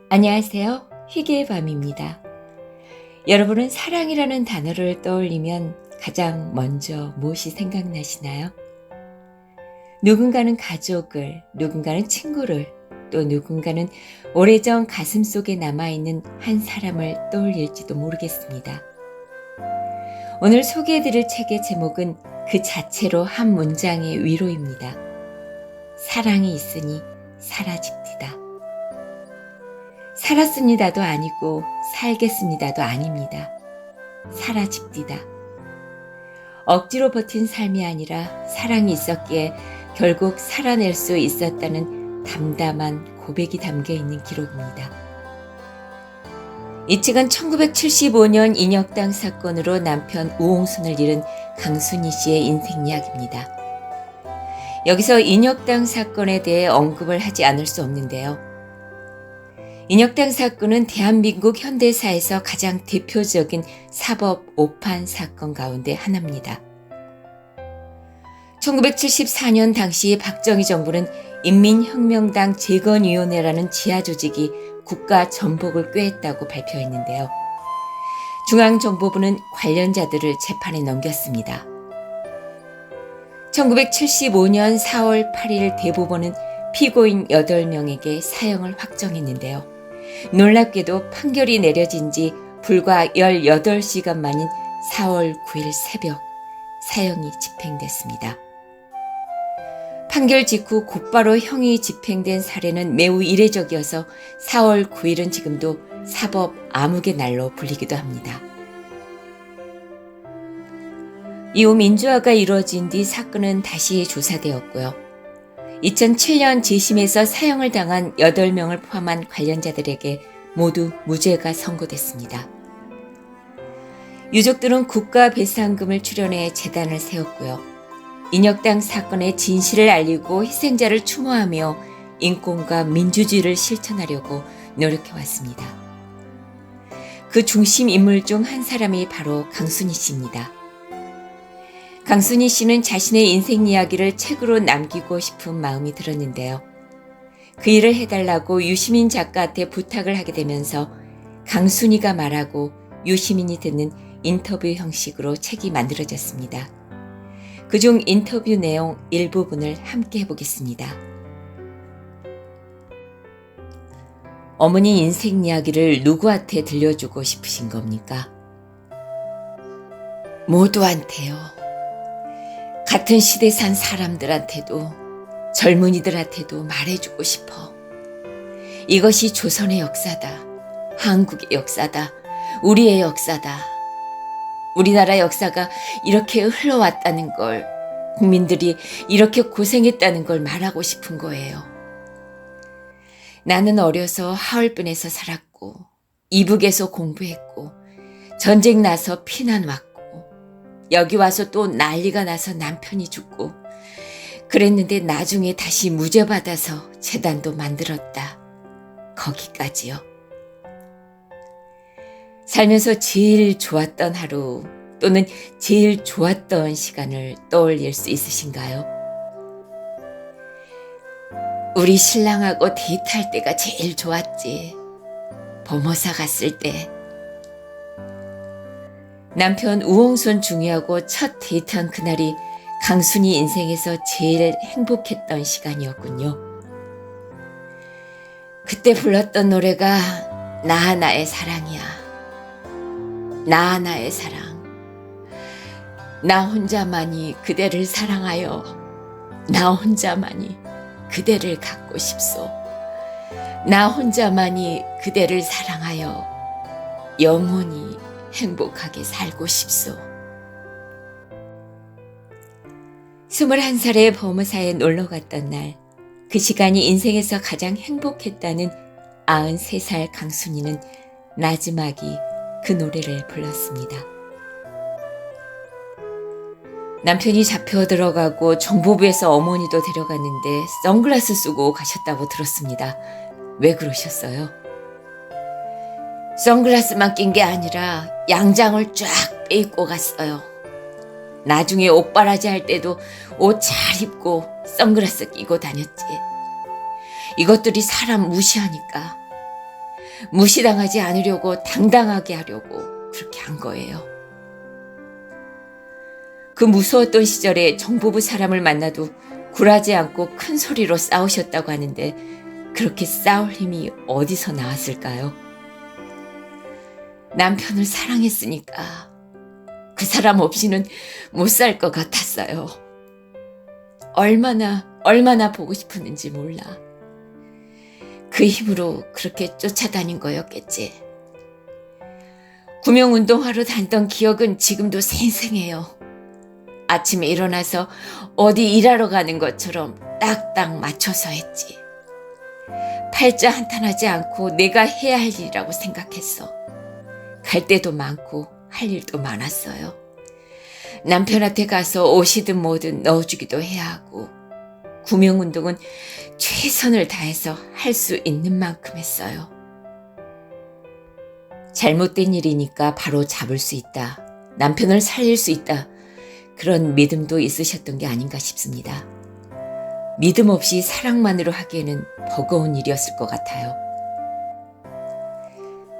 안녕하세요. 희귀의 밤입니다. 여러분은 사랑이라는 단어를 떠올리면 가장 먼저 무엇이 생각나시나요? 누군가는 가족을, 누군가는 친구를, 또 누군가는 오래전 가슴속에 남아있는 한 사람을 떠올릴지도 모르겠습니다. 오늘 소개해드릴 책의 제목은 그 자체로 한 문장의 위로입니다. 사랑이 있으니 사라집디다. 살았습니다도 아니고 살겠습니다도 아닙니다. 사라집디다. 억지로 버틴 삶이 아니라 사랑이 있었기에 결국 살아낼 수 있었다는 담담한 고백이 담겨있는 기록입니다. 이 책은 1975년 인혁당 사건으로 남편 우홍순을 잃은 강순희 씨의 인생 이야기입니다. 여기서 인혁당 사건에 대해 언급을 하지 않을 수 없는데요. 인혁당 사건은 대한민국 현대사에서 가장 대표적인 사법 오판 사건 가운데 하나입니다. 1974년 당시 박정희 정부는 인민혁명당 재건위원회라는 지하조직이 국가 전복을 꾀했다고 발표했는데요. 중앙정보부는 관련자들을 재판에 넘겼습니다. 1975년 4월 8일 대법원은 피고인 8명에게 사형을 확정했는데요. 놀랍게도 판결이 내려진 지 불과 18시간 만인 4월 9일 새벽 사형이 집행됐습니다. 판결 직후 곧바로 형이 집행된 사례는 매우 이례적이어서 4월 9일은 지금도 사법 암흑의 날로 불리기도 합니다. 이후 민주화가 이루어진 뒤 사건은 다시 조사되었고요. 2007년 재심에서 사형을 당한 8명을 포함한 관련자들에게 모두 무죄가 선고됐습니다. 유족들은 국가배상금을 출연해 재단을 세웠고요. 인혁당 사건의 진실을 알리고 희생자를 추모하며 인권과 민주주의를 실천하려고 노력해왔습니다. 그 중심 인물 중 한 사람이 바로 강순희 씨입니다. 강순희 씨는 자신의 인생 이야기를 책으로 남기고 싶은 마음이 들었는데요. 그 일을 해달라고 유시민 작가한테 부탁을 하게 되면서 강순희가 말하고 유시민이 듣는 인터뷰 형식으로 책이 만들어졌습니다. 그중 인터뷰 내용 일부분을 함께 해보겠습니다. 어머니 인생 이야기를 누구한테 들려주고 싶으신 겁니까? 모두한테요. 같은 시대 산 사람들한테도 젊은이들한테도 말해주고 싶어. 이것이 조선의 역사다. 한국의 역사다. 우리의 역사다. 우리나라 역사가 이렇게 흘러왔다는 걸, 국민들이 이렇게 고생했다는 걸 말하고 싶은 거예요. 나는 어려서 하얼빈에서 살았고 이북에서 공부했고 전쟁 나서 피난 왔고 여기 와서 또 난리가 나서 남편이 죽고 그랬는데 나중에 다시 무죄 받아서 재단도 만들었다. 거기까지요. 살면서 제일 좋았던 하루 또는 제일 좋았던 시간을 떠올릴 수 있으신가요? 우리 신랑하고 데이트할 때가 제일 좋았지. 범어사 갔을 때. 남편 우홍순 중위하고 첫 데이트한 그날이 강순희 인생에서 제일 행복했던 시간이었군요. 그때 불렀던 노래가 나 하나의 사랑이야. 나 하나의 사랑. 나 혼자만이 그대를 사랑하여 나 혼자만이 그대를 갖고 싶소. 나 혼자만이 그대를 사랑하여 영원히 행복하게 살고 싶소. 21살의 범어사에 놀러 갔던 날, 그 시간이 인생에서 가장 행복했다는 93살 강순희는 나지막이 그 노래를 불렀습니다. 남편이 잡혀 들어가고 정보부에서 어머니도 데려갔는데 선글라스 쓰고 가셨다고 들었습니다. 왜 그러셨어요? 선글라스만 낀 게 아니라 양장을 쫙 빼입고 갔어요. 나중에 옷바라지 할 때도 옷 잘 입고 선글라스 끼고 다녔지. 이것들이 사람 무시하니까 무시당하지 않으려고 당당하게 하려고 그렇게 한 거예요. 그 무서웠던 시절에 정보부 사람을 만나도 굴하지 않고 큰 소리로 싸우셨다고 하는데 그렇게 싸울 힘이 어디서 나왔을까요? 남편을 사랑했으니까 그 사람 없이는 못 살 것 같았어요. 얼마나 보고 싶었는지 몰라. 그 힘으로 그렇게 쫓아다닌 거였겠지. 구명운동하러 다녔던 기억은 지금도 생생해요. 아침에 일어나서 어디 일하러 가는 것처럼 딱딱 맞춰서 했지. 팔자 한탄하지 않고 내가 해야 할 일이라고 생각했어. 갈 데도 많고 할 일도 많았어요. 남편한테 가서 옷이든 뭐든 넣어주기도 해야 하고 구명운동은 최선을 다해서 할 수 있는 만큼 했어요. 잘못된 일이니까 바로 잡을 수 있다. 남편을 살릴 수 있다. 그런 믿음도 있으셨던 게 아닌가 싶습니다. 믿음 없이 사랑만으로 하기에는 버거운 일이었을 것 같아요.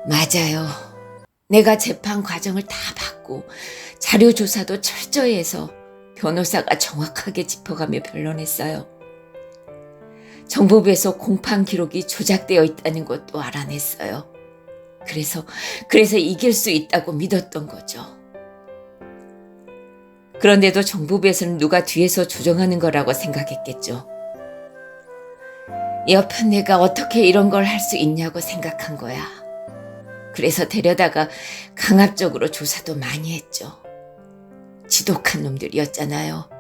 맞아요. 내가 재판 과정을 다 받고 자료 조사도 철저히 해서 변호사가 정확하게 짚어가며 변론했어요. 정보부에서 공판 기록이 조작되어 있다는 것도 알아냈어요. 그래서 이길 수 있다고 믿었던 거죠. 그런데도 정보부에서는 누가 뒤에서 조정하는 거라고 생각했겠죠. 여편 내가 어떻게 이런 걸 할 수 있냐고 생각한 거야. 그래서 데려다가 강압적으로 조사도 많이 했죠. 지독한 놈들이었잖아요.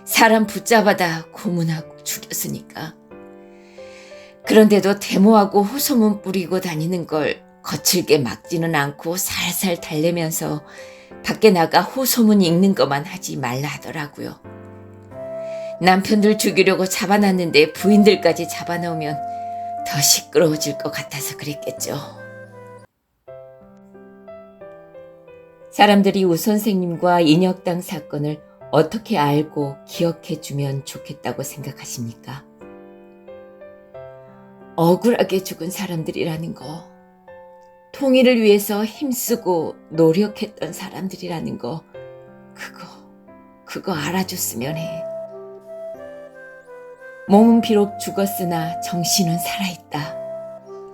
사람 붙잡아다 고문하고 죽였으니까. 그런데도 데모하고 호소문 뿌리고 다니는 걸 거칠게 막지는 않고 살살 달래면서 밖에 나가 호소문 읽는 것만 하지 말라 하더라고요. 남편들 죽이려고 잡아놨는데 부인들까지 잡아놓으면 더 시끄러워질 것 같아서 그랬겠죠. 사람들이 우 선생님과 인혁당 사건을 어떻게 알고 기억해주면 좋겠다고 생각하십니까? 억울하게 죽은 사람들이라는 거, 통일을 위해서 힘쓰고 노력했던 사람들이라는 거, 그거 알아줬으면 해. 몸은 비록 죽었으나 정신은 살아있다.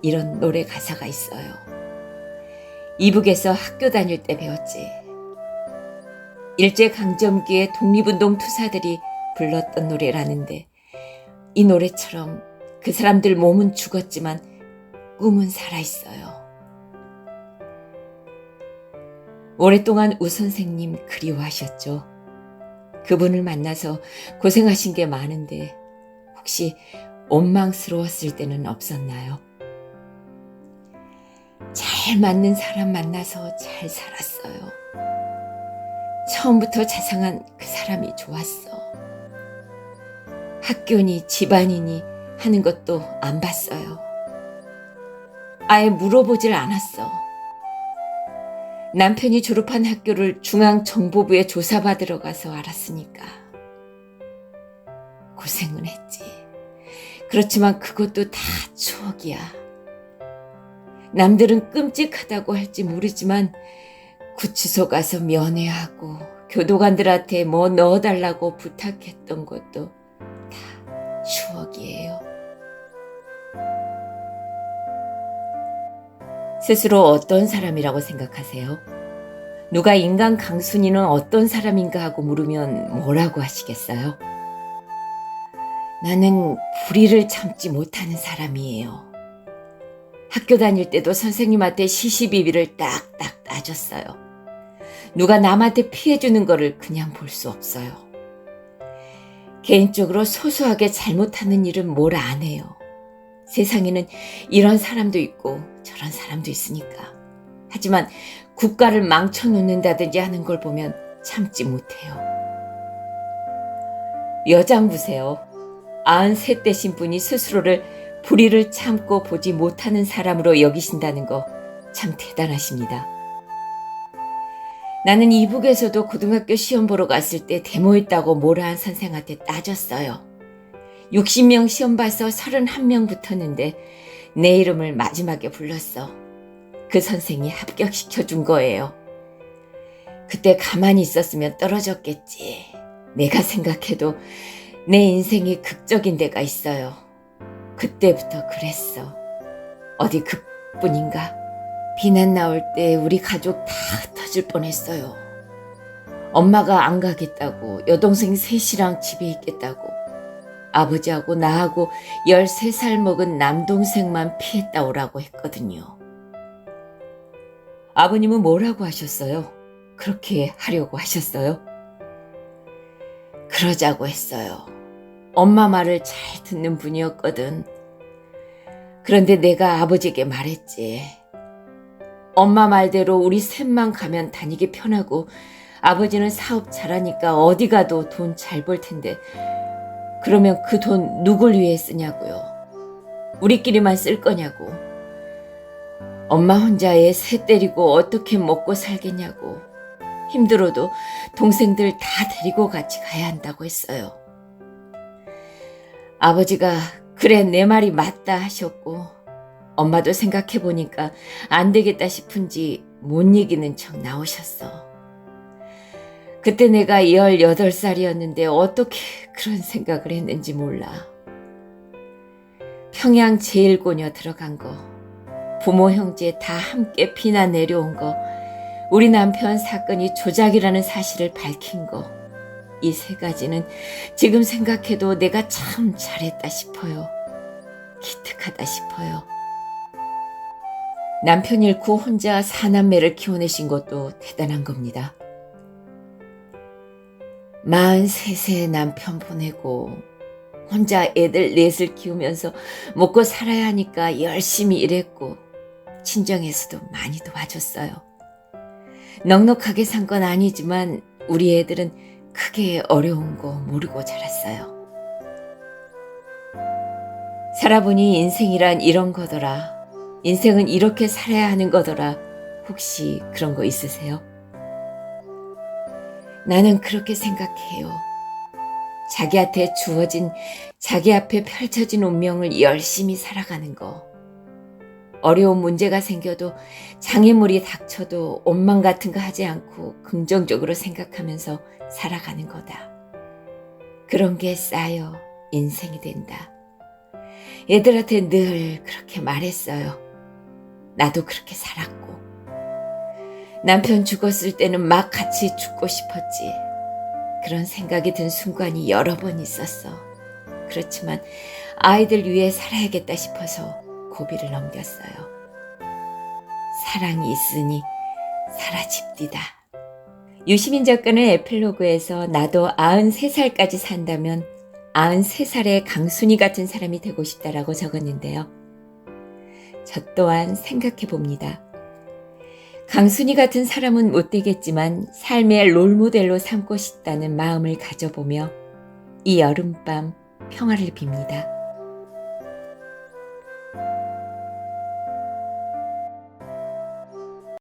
이런 노래 가사가 있어요. 이북에서 학교 다닐 때 배웠지. 일제강점기에 독립운동 투사들이 불렀던 노래라는데 이 노래처럼 그 사람들 몸은 죽었지만 꿈은 살아있어요. 오랫동안 우 선생님 그리워하셨죠. 그분을 만나서 고생하신 게 많은데 혹시 원망스러웠을 때는 없었나요? 잘 맞는 사람 만나서 잘 살았어요. 처음부터 자상한 그 사람이 좋았어. 학교니 집안이니 하는 것도 안 봤어요. 아예 물어보질 않았어. 남편이 졸업한 학교를 중앙정보부에 조사받으러 가서 알았으니까. 고생은 했지. 그렇지만 그것도 다 추억이야. 남들은 끔찍하다고 할지 모르지만 구치소 가서 면회하고 교도관들한테 뭐 넣어달라고 부탁했던 것도 다 추억이에요. 스스로 어떤 사람이라고 생각하세요? 누가 인간 강순이는 어떤 사람인가 하고 물으면 뭐라고 하시겠어요? 나는 불의를 참지 못하는 사람이에요. 학교 다닐 때도 선생님한테 시시비비를 딱딱 따졌어요. 누가 남한테 피해주는 거를 그냥 볼 수 없어요. 개인적으로 소소하게 잘못하는 일은 뭘 안 해요. 세상에는 이런 사람도 있고 저런 사람도 있으니까. 하지만 국가를 망쳐놓는다든지 하는 걸 보면 참지 못해요. 여장부세요. 93 되신 분이 스스로를 불의를 참고 보지 못하는 사람으로 여기신다는 거 참 대단하십니다. 나는 이북에서도 고등학교 시험 보러 갔을 때 데모했다고 뭐라 한 선생한테 따졌어요. 60명 시험 봐서 31명 붙었는데 내 이름을 마지막에 불렀어. 그 선생이 합격시켜 준 거예요. 그때 가만히 있었으면 떨어졌겠지. 내가 생각해도 내 인생이 극적인 데가 있어요. 그때부터 그랬어. 어디 그뿐인가? 비난 나올 때 우리 가족 다 흩어질 뻔했어요. 엄마가 안 가겠다고, 여동생 셋이랑 집에 있겠다고, 아버지하고 나하고 13살 먹은 남동생만 피했다 오라고 했거든요. 아버님은 뭐라고 하셨어요? 그렇게 하려고 하셨어요? 그러자고 했어요. 엄마 말을 잘 듣는 분이었거든. 그런데 내가 아버지에게 말했지. 엄마 말대로 우리 셋만 가면 다니기 편하고 아버지는 사업 잘하니까 어디 가도 돈 잘 벌 텐데 그러면 그 돈 누굴 위해 쓰냐고요. 우리끼리만 쓸 거냐고. 엄마 혼자 애 셋 데리고 어떻게 먹고 살겠냐고. 힘들어도 동생들 다 데리고 같이 가야 한다고 했어요. 아버지가 그래 내 말이 맞다 하셨고 엄마도 생각해보니까 안 되겠다 싶은지 못 이기는 척 나오셨어. 그때 내가 18살이었는데 어떻게 그런 생각을 했는지 몰라. 평양 제1고녀 들어간 거, 부모 형제 다 함께 피난 내려온 거, 우리 남편 사건이 조작이라는 사실을 밝힌 거, 이 세 가지는 지금 생각해도 내가 참 잘했다 싶어요. 기특하다 싶어요. 남편 잃고 혼자 4남매를 키워내신 것도 대단한 겁니다. 43세 남편 보내고 혼자 애들 넷을 키우면서 먹고 살아야 하니까 열심히 일했고 친정에서도 많이 도와줬어요. 넉넉하게 산 건 아니지만 우리 애들은 크게 어려운 거 모르고 자랐어요. 살아보니 인생이란 이런 거더라. 인생은 이렇게 살아야 하는 거더라. 혹시 그런 거 있으세요? 나는 그렇게 생각해요. 자기한테 주어진, 자기 앞에 펼쳐진 운명을 열심히 살아가는 거. 어려운 문제가 생겨도 장애물이 닥쳐도 원망 같은 거 하지 않고 긍정적으로 생각하면서 살아가는 거다. 그런 게 쌓여 인생이 된다. 애들한테 늘 그렇게 말했어요. 나도 그렇게 살았고. 남편 죽었을 때는 막 같이 죽고 싶었지. 그런 생각이 든 순간이 여러 번 있었어. 그렇지만 아이들 위해 살아야겠다 싶어서 고비를 넘겼어요. 사랑이 있으니 사라집디다. 유시민 작가는 에필로그에서 나도 93살까지 산다면 93살의 강순이 같은 사람이 되고 싶다라고 적었는데요. 저 또한 생각해 봅니다. 강순이 같은 사람은 못 되겠지만 삶의 롤모델로 삼고 싶다는 마음을 가져보며 이 여름밤 평화를 빕니다.